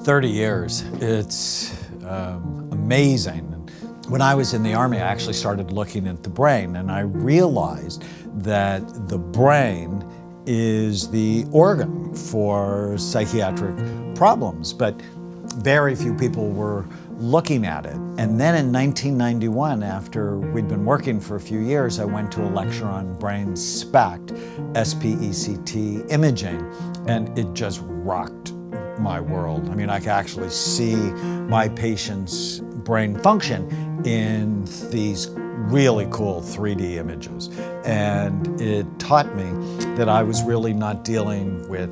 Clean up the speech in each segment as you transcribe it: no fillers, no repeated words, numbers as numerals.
30 years. It's amazing. When I was in the Army, I actually started looking at the brain, and I realized that the brain is the organ for psychiatric problems, but very few people were looking at it. And then in 1991, after we'd been working for a few years, I went to a lecture on brain SPECT, S-P-E-C-T imaging, and it just rocked my world. I mean, I could actually see my patient's brain function in these really cool 3D images. And it taught me that I was really not dealing with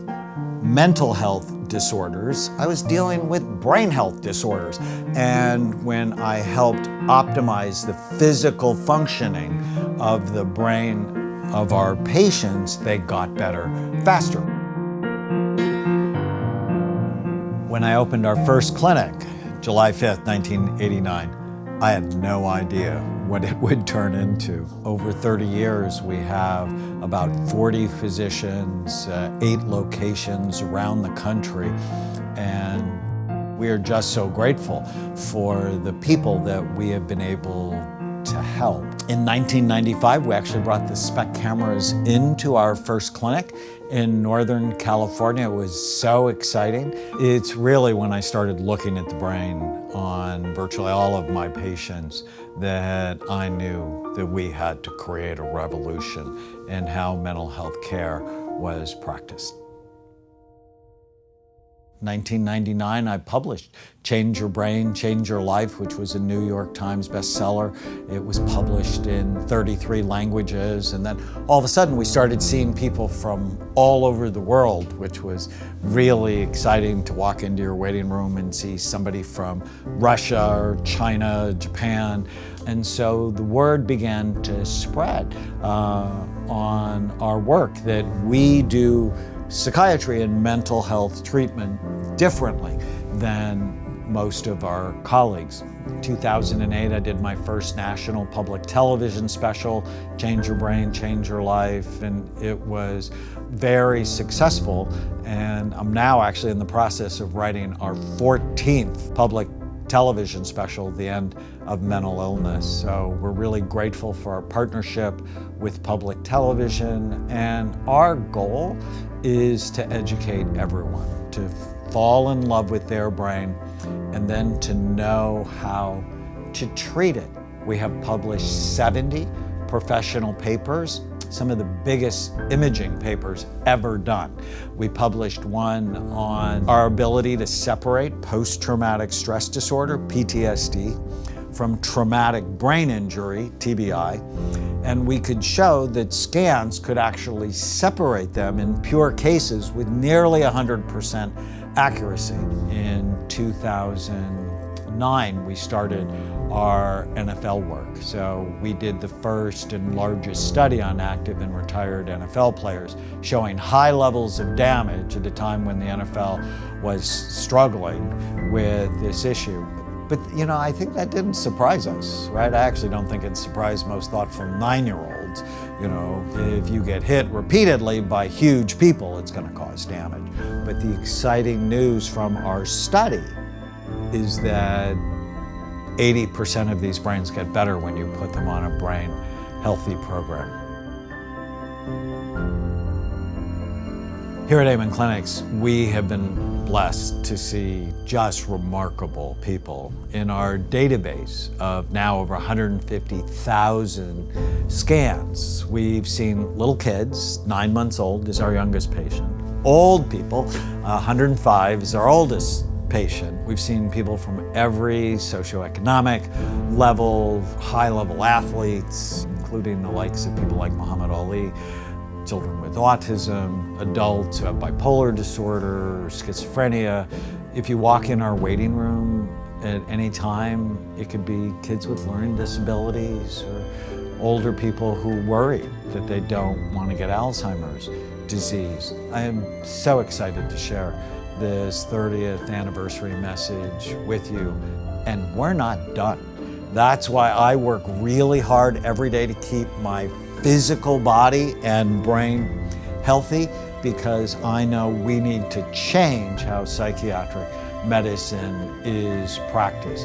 mental health disorders, I was dealing with brain health disorders. And when I helped optimize the physical functioning of the brain of our patients, they got better faster. When I opened our first clinic, July 5th, 1989, I had no idea what it would turn into. Over 30 years, we have about 40 physicians, 8 locations around the country, and we are just so grateful for the people that we have been able to help. In 1995, we actually brought the SPECT cameras into our first clinic in Northern California. It was so exciting. It's really when I started looking at the brain on virtually all of my patients that I knew that we had to create a revolution in how mental health care was practiced. 1999, I published Change Your Brain, Change Your Life, which was a New York Times bestseller. It was published in 33 languages, and then all of a sudden we started seeing people from all over the world, which was really exciting to walk into your waiting room and see somebody from Russia or China, Japan. And so the word began to spread on our work that we do psychiatry and mental health treatment differently than most of our colleagues. In 2008, I did my first national public television special, Change Your Brain, Change Your Life, and it was very successful. And I'm now actually in the process of writing our 14th public television special, The End of Mental Illness. So we're really grateful for our partnership with public television, and our goal is to educate everyone, to fall in love with their brain, and then to know how to treat it. We have published 70 professional papers, some of the biggest imaging papers ever done. We published one on our ability to separate post-traumatic stress disorder, PTSD, from traumatic brain injury, TBI, and we could show that scans could actually separate them in pure cases with nearly 100% accuracy. In 2009, we started our NFL work. So we did the first and largest study on active and retired NFL players, showing high levels of damage at a time when the NFL was struggling with this issue. But you know, I think that didn't surprise us, right? I actually don't think it surprised most thoughtful 9-year-olds. You know, if you get hit repeatedly by huge people, it's going to cause damage. But the exciting news from our study is that 80% of these brains get better when you put them on a brain healthy program. Here at Amen Clinics, we have been blessed to see just remarkable people. In our database of now over 150,000 scans, we've seen little kids, 9 months old is our youngest patient, old people, 105 is our oldest patient. We've seen people from every socioeconomic level, high-level athletes, including the likes of people like Muhammad Ali, children with autism, adults who have bipolar disorder, schizophrenia. If you walk in our waiting room at any time, it could be kids with learning disabilities or older people who worry that they don't want to get Alzheimer's disease. I am so excited to share this 30th anniversary message with you, and we're not done. That's why I work really hard every day to keep my physical body and brain healthy, because I know we need to change how psychiatric medicine is practice.